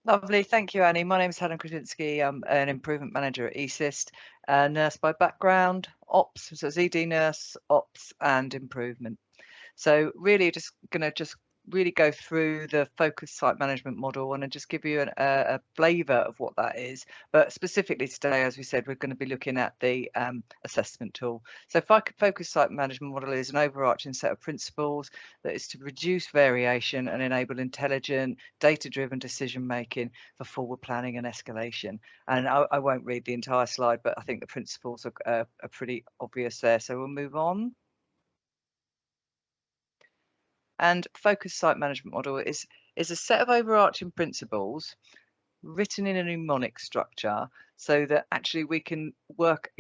Lovely. Thank you, Annie. My name is Helen Krysinski. I'm an improvement manager at ECIST, a nurse by background, ops, so it's ED nurse, ops and improvement. So really just going to just really go through the focused site management model and just give you a flavour of what that is. But specifically today, as we said, we're going to be looking at the assessment tool. So focused site management model is an overarching set of principles that is to reduce variation and enable intelligent, data-driven decision making for forward planning and escalation. And I won't read the entire slide, but I think the principles are pretty obvious there. So we'll move on. And focused site management model is a set of overarching principles written in a mnemonic structure so that actually we can work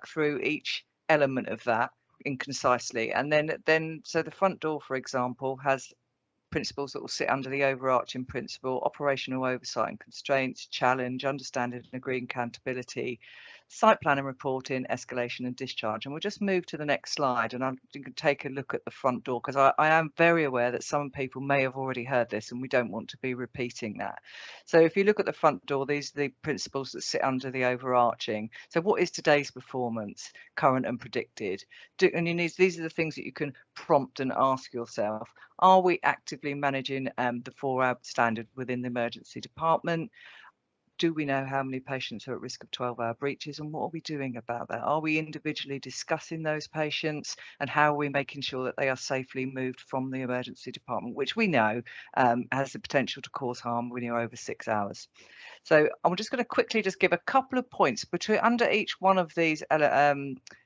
through each element of that in concisely. And then so the front door, for example, has principles that will sit under the overarching principle: operational oversight and constraints, challenge, understanding and agreeing accountability, site plan and reporting, escalation and discharge. And we'll just move to the next slide and you can take a look at the front door, because I am very aware that some people may have already heard this and we don't want to be repeating that. So if you look at the front door, these are the principles that sit under the overarching. So what is today's performance, current and predicted? These are the things that you can prompt and ask yourself. Are we actively managing the 4-hour standard within the emergency department? Do we know how many patients are at risk of 12-hour breaches, and what are we doing about that? Are we individually discussing those patients, and how are we making sure that they are safely moved from the emergency department, which we know has the potential to cause harm when you're over 6 hours? So I'm just going to quickly just give a couple of points. Under each one of these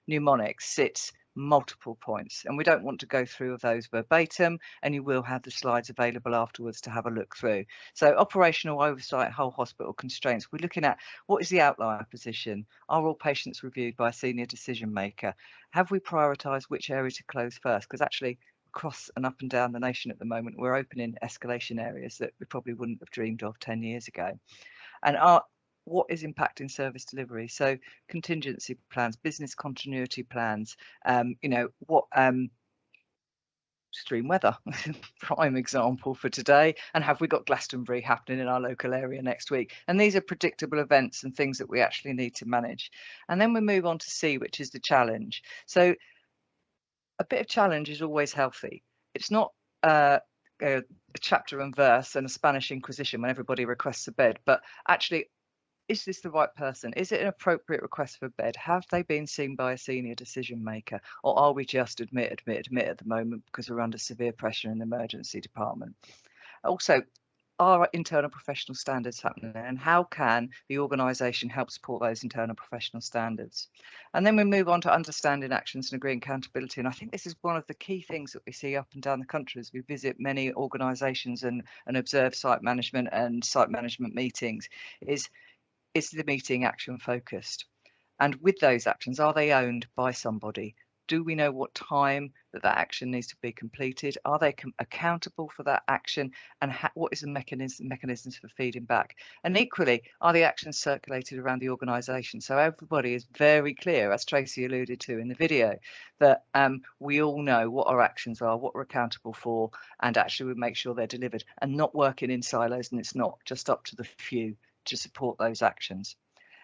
mnemonics sits multiple points, and we don't want to go through those verbatim, and you will have the slides available afterwards to have a look through. So operational oversight, whole hospital constraints, we're looking at what is the outlier position? Are all patients reviewed by a senior decision maker? Have we prioritised which area to close first? Because actually across and up and down the nation at the moment, we're opening escalation areas that we probably wouldn't have dreamed of 10 years ago. And what is impacting service delivery? So contingency plans, business continuity plans, what extreme weather, prime example for today, and have we got Glastonbury happening in our local area next week? And these are predictable events and things that we actually need to manage. And then we move on to C, which is the challenge. So a bit of challenge is always healthy. It's not a chapter and verse and a Spanish Inquisition when everybody requests a bed, but actually, is this the right person? Is it an appropriate request for a bed? Have they been seen by a senior decision maker? Or are we just admit at the moment because we're under severe pressure in the emergency department? Also, are internal professional standards happening, and how can the organisation help support those internal professional standards? And then we move on to understanding actions and agreeing accountability. And I think this is one of the key things that we see up and down the country as we visit many organisations and observe site management and site management meetings, is the meeting action focused? And with those actions, are they owned by somebody? Do we know what time that action needs to be completed? Are they accountable for that action? And what is the mechanisms for feeding back? And equally, are the actions circulated around the organisation? So everybody is very clear, as Tracy alluded to in the video, that we all know what our actions are, what we're accountable for, and actually we make sure they're delivered, and not working in silos, and it's not just up to the few to support those actions.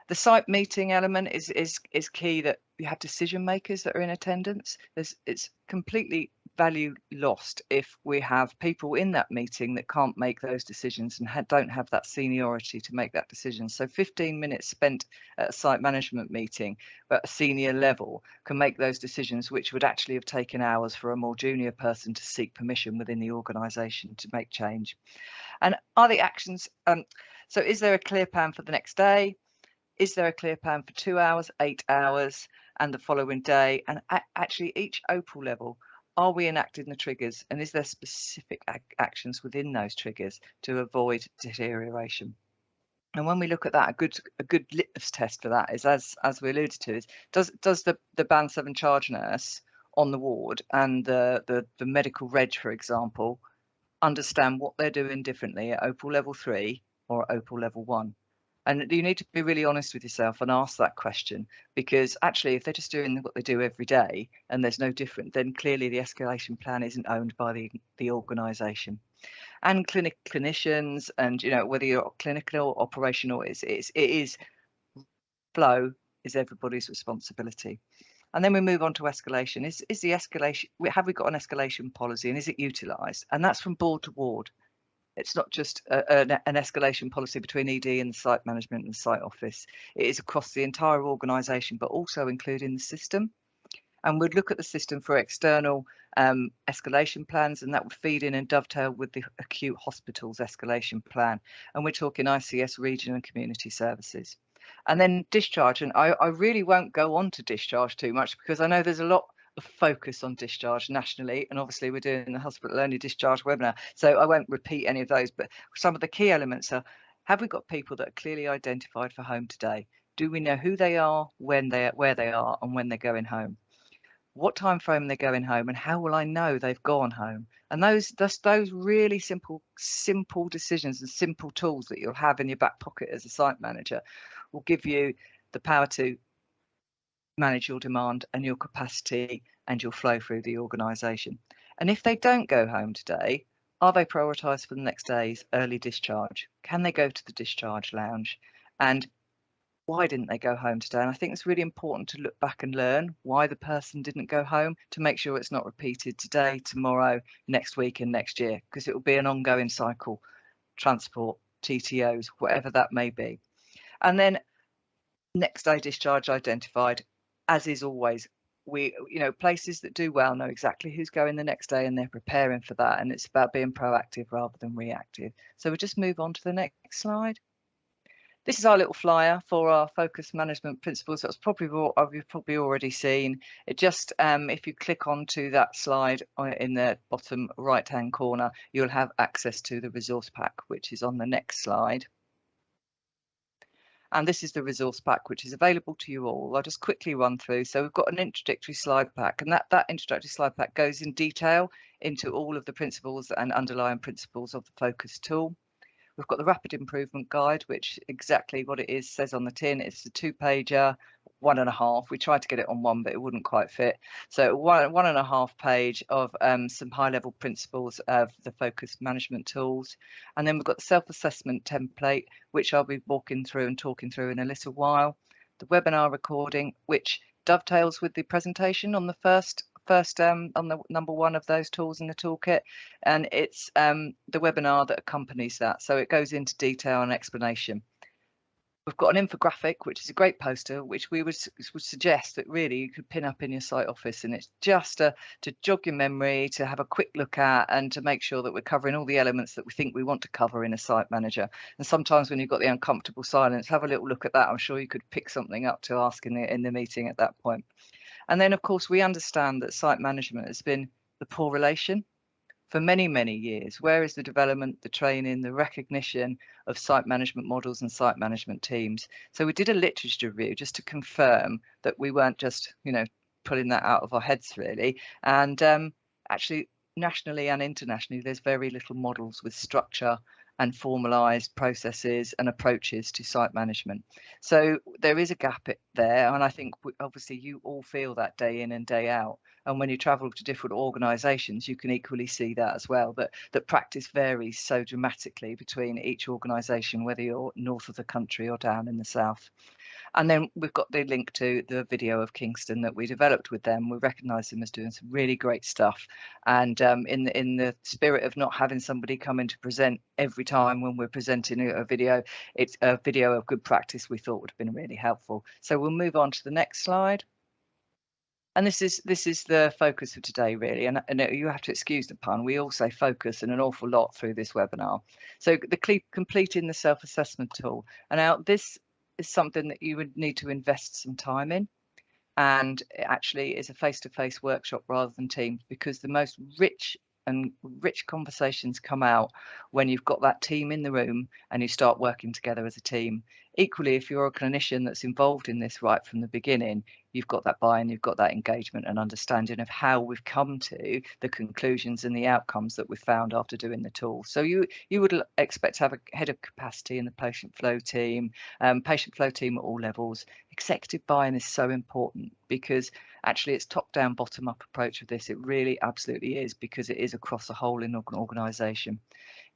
The site meeting element is key, that you have decision makers that are in attendance. It's completely value lost if we have people in that meeting that can't make those decisions and don't have that seniority to make that decision. So 15 minutes spent at a site management meeting at a senior level can make those decisions, which would actually have taken hours for a more junior person to seek permission within the organisation to make change. And are the actions, so is there a clear plan for the next day? Is there a clear plan for 2 hours, 8 hours, and the following day? And actually, each OPAL level, are we enacting the triggers? And is there specific actions within those triggers to avoid deterioration? And when we look at that, a good litmus test for that is, as we alluded to, is does the Band 7 charge nurse on the ward and the medical reg, for example, understand what they're doing differently at OPAL level 3 or at OPAL level 1? And you need to be really honest with yourself and ask that question, because actually, if they're just doing what they do every day and there's no different, then clearly the escalation plan isn't owned by the organisation. and clinicians, and whether you're clinical or operational, it is flow is everybody's responsibility. And then we move on to escalation. Is the escalation, have we got an escalation policy, and is it utilised? And that's from board to ward. It's not just an escalation policy between ED and the site management and the site office. It is across the entire organisation, but also including the system. And we'd look at the system for external escalation plans, and that would feed in and dovetail with the acute hospitals escalation plan. And we're talking ICS, region and community services. And then discharge, and I really won't go on to discharge too much, because I know there's a lot of focus on discharge nationally, and obviously we're doing the hospital only discharge webinar, so I won't repeat any of those, but some of the key elements are: have we got people that are clearly identified for home today? Do we know who they are, where they are, and when they're going home? What time frame they're going home, and how will I know they've gone home? And those really simple decisions and simple tools that you'll have in your back pocket as a site manager will give you the power to manage your demand and your capacity and your flow through the organisation. And if they don't go home today, are they prioritised for the next day's early discharge? Can they go to the discharge lounge? And why didn't they go home today? And I think it's really important to look back and learn why the person didn't go home, to make sure it's not repeated today, tomorrow, next week and next year, because it will be an ongoing cycle: transport, TTOs, whatever that may be. And then next day discharge identified, as is always. Places that do well know exactly who's going the next day, and they're preparing for that. And it's about being proactive rather than reactive. So we'll just move on to the next slide. This is our little flyer for our focus management principles. That's probably what you've probably already seen. It just, if you click onto that slide in the bottom right-hand corner, you'll have access to the resource pack, which is on the next slide. And this is the resource pack, which is available to you all. I'll just quickly run through. So we've got an introductory slide pack, and that introductory slide pack goes in detail into all of the principles and underlying principles of the focus tool. We've got the rapid improvement guide, which exactly what it is says on the tin. It's a 2-pager, 1.5. We tried to get it on one, but it wouldn't quite fit. So 1.5 page of some high-level principles of the focus management tools. And then we've got the self-assessment template, which I'll be walking through and talking through in a little while. The webinar recording, which dovetails with the presentation on the first on the number 1 of those tools in the toolkit, and it's the webinar that accompanies that, so it goes into detail and explanation. We've got an infographic, which is a great poster, which we would suggest that really you could pin up in your site office, and it's just to jog your memory, to have a quick look at, and to make sure that we're covering all the elements that we think we want to cover in a site manager. And sometimes when you've got the uncomfortable silence, have a little look at that. I'm sure you could pick something up to ask in the meeting at that point. And then, of course, we understand that site management has been the poor relation for many, many years. Where is the development, the training, the recognition of site management models and site management teams? So we did a literature review just to confirm that we weren't just, pulling that out of our heads, really. And actually, nationally and internationally, there's very little models with structure and formalised processes and approaches to site management. So there is a gap there, and I think obviously you all feel that day in and day out. And when you travel to different organisations, you can equally see that as well, that practice varies so dramatically between each organisation, whether you're north of the country or down in the south. And then we've got the link to the video of Kingston that we developed with them. We recognise them as doing some really great stuff. And in the spirit of not having somebody come in to present every time when we're presenting a video, it's a video of good practice we thought would have been really helpful. So we'll move on to the next slide. And this is the focus of today, really. And you have to excuse the pun. We also focus an awful lot through this webinar. So completing the self-assessment tool. And now this is something that you would need to invest some time in, and it actually is a face-to-face workshop rather than Teams, because the most rich conversations come out when you've got that team in the room and you start working together as a team. Equally, if you're a clinician that's involved in this right from the beginning, you've got that buy-in, you've got that engagement and understanding of how we've come to the conclusions and the outcomes that we've found after doing the tool. So you would expect to have a head of capacity in the patient flow team at all levels. Executive buy-in is so important, because actually it's top-down, bottom-up approach of this. It really absolutely is, because it is across the whole organisation.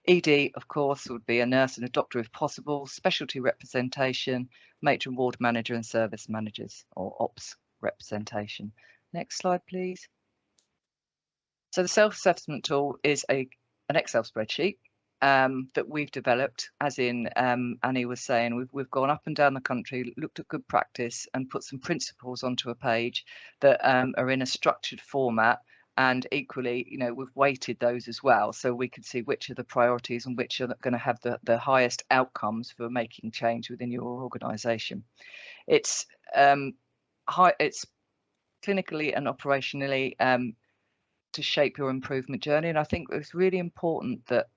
ED, of course, would be a nurse and a doctor if possible, specialty representation, matron ward manager and service managers, or ops representation. Next slide, please. So the self-assessment tool is an Excel spreadsheet that we've developed, as in Annie was saying, we've gone up and down the country, looked at good practice and put some principles onto a page that are in a structured format. And equally, you know, we've weighted those as well, so we can see which are the priorities and which are going to have the highest outcomes for making change within your organisation. It's it's clinically and operationally to shape your improvement journey, and I think it's really important that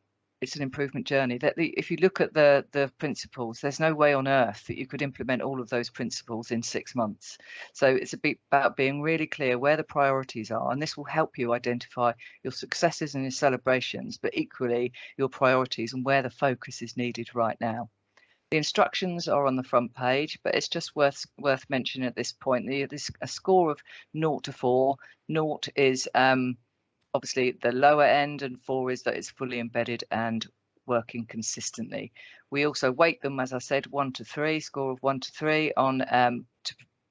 it's an improvement journey. That if you look at the principles, there's no way on earth that you could implement all of those principles in 6 months. So it's a bit about being really clear where the priorities are, and this will help you identify your successes and your celebrations, but equally your priorities and where the focus is needed right now. The instructions are on the front page, but it's just worth mentioning at this point. There's a score of 0 to 4. 0 is obviously the lower end, and 4 is that it's fully embedded and working consistently. We also weight them, as I said, 1 to 3, score of 1 to 3 on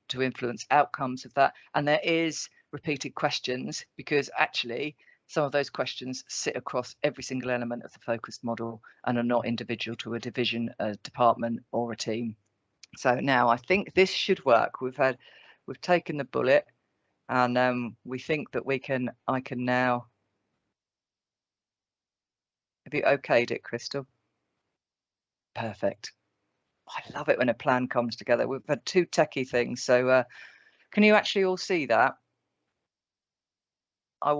to influence outcomes of that. And there is repeated questions, because actually some of those questions sit across every single element of the focused model and are not individual to a division, a department or a team. So now I think this should work. We've taken the bullet, and we think that I can now. Have you okayed it, Crystal? Perfect. I love it when a plan comes together. We've had 2 techie things, so can you actually all see that?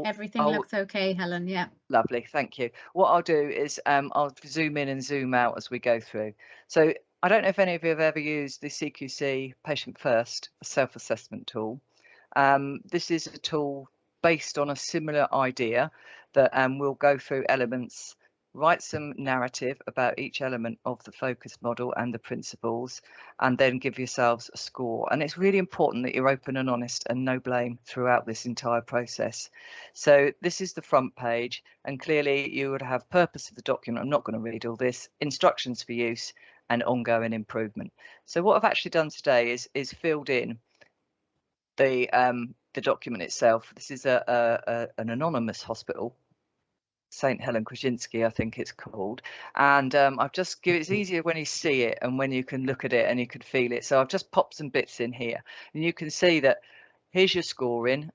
Everything looks okay, Helen. Yeah. Lovely, thank you. What I'll do is I'll zoom in and zoom out as we go through. So I don't know if any of you have ever used the CQC Patient First self-assessment tool. This is a tool based on a similar idea that we'll go through elements, write some narrative about each element of the focus model and the principles, and then give yourselves a score. And it's really important that you're open and honest and no blame throughout this entire process. So this is the front page, and clearly you would have purpose of the document. I'm not going to read all this, instructions for use and ongoing improvement. So what I've actually done today is filled in the document itself. This is an anonymous hospital, St. Helen Krysinski, I think it's called, and I've just given, it's easier when you see it and when you can look at it and you can feel it. So I've just popped some bits in here, and you can see that here's your scoring.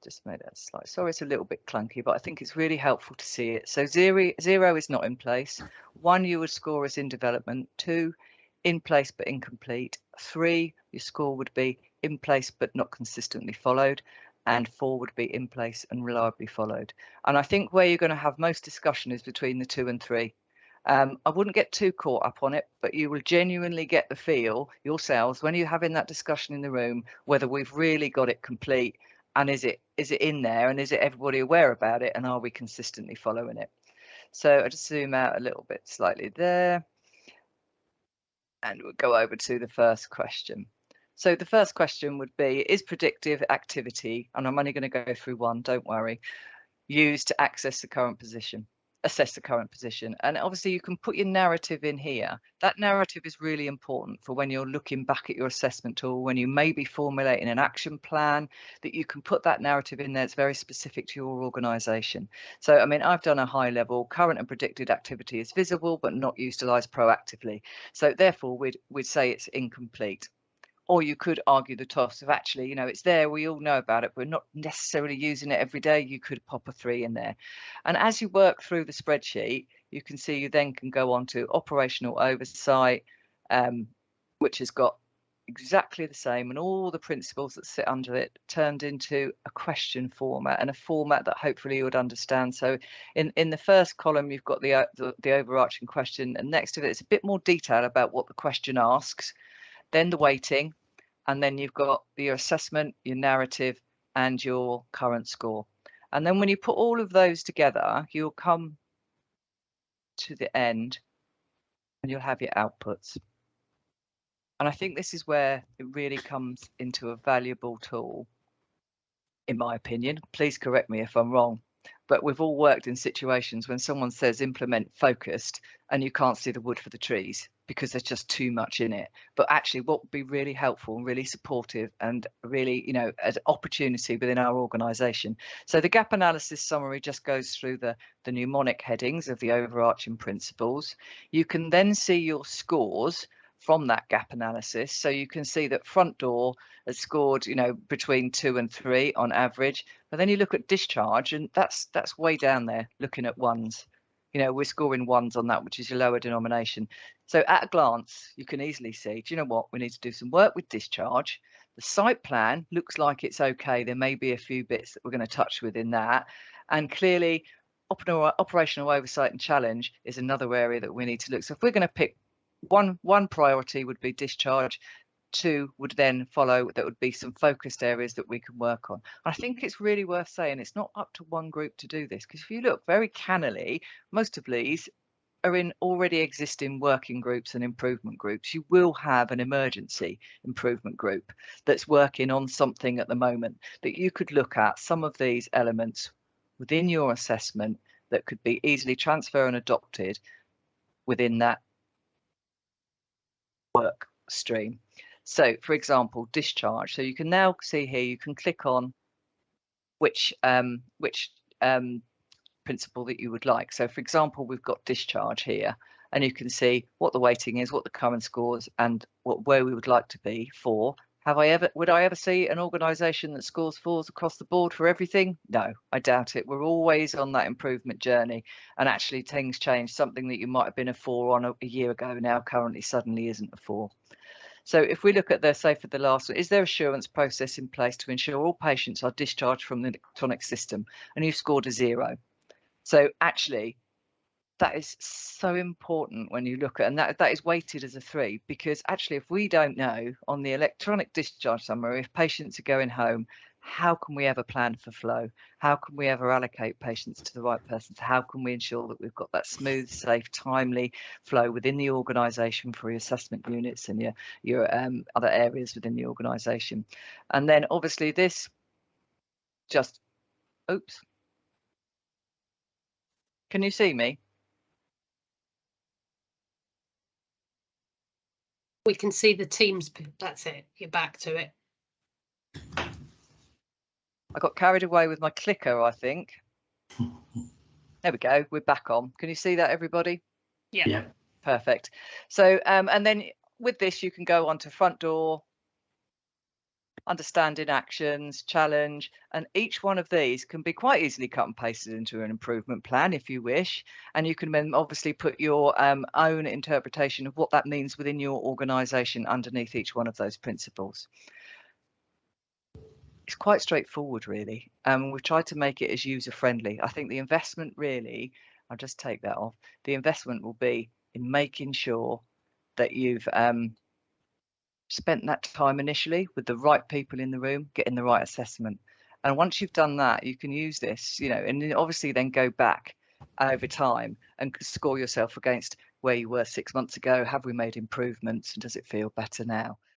Just made that slide. Sorry, it's a little bit clunky, but I think it's really helpful to see it. So 0 is not in place. 1, you would score as in development. 2, in place but incomplete. 3, your score would be in place but not consistently followed. And 4 would be in place and reliably followed. And I think where you're going to have most discussion is between the 2 and 3. I wouldn't get too caught up on it, but you will genuinely get the feel yourselves when you're having that discussion in the room, whether we've really got it complete, and is it in there, and is it everybody aware about it, and are we consistently following it? So I just zoom out a little bit slightly there, and we'll go over to the first question. So the first question would be, is predictive activity, and I'm only going to go through one, don't worry, used to assess the current position? And obviously you can put your narrative in here. That narrative is really important for when you're looking back at your assessment tool, when you may be formulating an action plan, that you can put that narrative in there. It's very specific to your organisation. So, I mean, I've done a high level, current and predicted activity is visible but not utilised proactively. So therefore we'd say it's incomplete. Or you could argue the toss of, actually, you know, it's there, we all know about it, but we're not necessarily using it every day. You could pop a 3 in there. And as you work through the spreadsheet, you can see you then can go on to operational oversight, which has got exactly the same, and all the principles that sit under it turned into a question format, and a format that hopefully you would understand. So in the first column, you've got the overarching question, and next to it, it's a bit more detail about what the question asks, then the weighting, and then you've got your assessment, your narrative, and your current score. And then when you put all of those together, you'll come to the end and you'll have your outputs. And I think this is where it really comes into a valuable tool, in my opinion. Please correct me if I'm wrong. but we've all worked in situations when someone says implement focused and you can't see the wood for the trees because there's just too much in it. But actually what would be really helpful and really supportive and really, you know, an opportunity within our organisation. So the gap analysis summary just goes through the mnemonic headings of the overarching principles. You can then see your scores from that gap analysis. So you can see that front door has scored, you know, between 2 and 3 on average. But then you look at discharge, and that's way down there, looking at ones. You know, we're scoring ones on that, which is your lower denomination. So at a glance, you can easily see, do you know what? We need to do some work with discharge. The site plan looks like it's okay. There may be a few bits that we're going to touch within that. And clearly, operational oversight and challenge is another area that we need to look. So if we're going to pick one priority would be discharge, 2 would then follow, that would be some focused areas that we can work on. I think it's really worth saying it's not up to one group to do this, because if you look very cannily, most of these are in already existing working groups and improvement groups. You will have an emergency improvement group that's working on something at the moment that you could look at some of these elements within your assessment that could be easily transferred and adopted within that work stream. So for example, discharge. So you can now see here, you can click on which principle that you would like. So for example, we've got discharge here, and you can see what the weighting is, what the current scores, and where we would like to be for. Would I ever see an organisation that scores 4s across the board for everything? No, I doubt it. We're always on that improvement journey, and actually things change. Something that you might have been a 4 on a year ago now currently suddenly isn't a 4. So if we look at the, say for the last one, is there assurance process in place to ensure all patients are discharged from the electronic system? And you've scored a 0. So actually, that is so important when you look at, and that is weighted as a 3, because actually if we don't know on the electronic discharge summary, if patients are going home, how can we ever plan for flow? How can we ever allocate patients to the right persons? How can we ensure that we've got that smooth, safe, timely flow within the organisation for your assessment units and your other areas within the organisation? And then obviously this just, oops. Can you see me? We can see the Teams. That's it. You're back to it. I got carried away with my clicker, I think. There we go. We're back on. Can you see that, everybody? Yeah. Perfect. So, and then with this, you can go on to front door, understanding actions, challenge, and each one of these can be quite easily cut and pasted into an improvement plan if you wish. And you can then obviously put your own interpretation of what that means within your organisation underneath each one of those principles. It's quite straightforward, really. We've tried to make it as user-friendly. I think the investment really, I'll just take that off. The investment will be in making sure that you've spent that time initially with the right people in the room, getting the right assessment. And once you've done that, you can use this, you know, and obviously then go back over time and score yourself against where you were 6 months ago. Have we made improvements, and does it feel better now?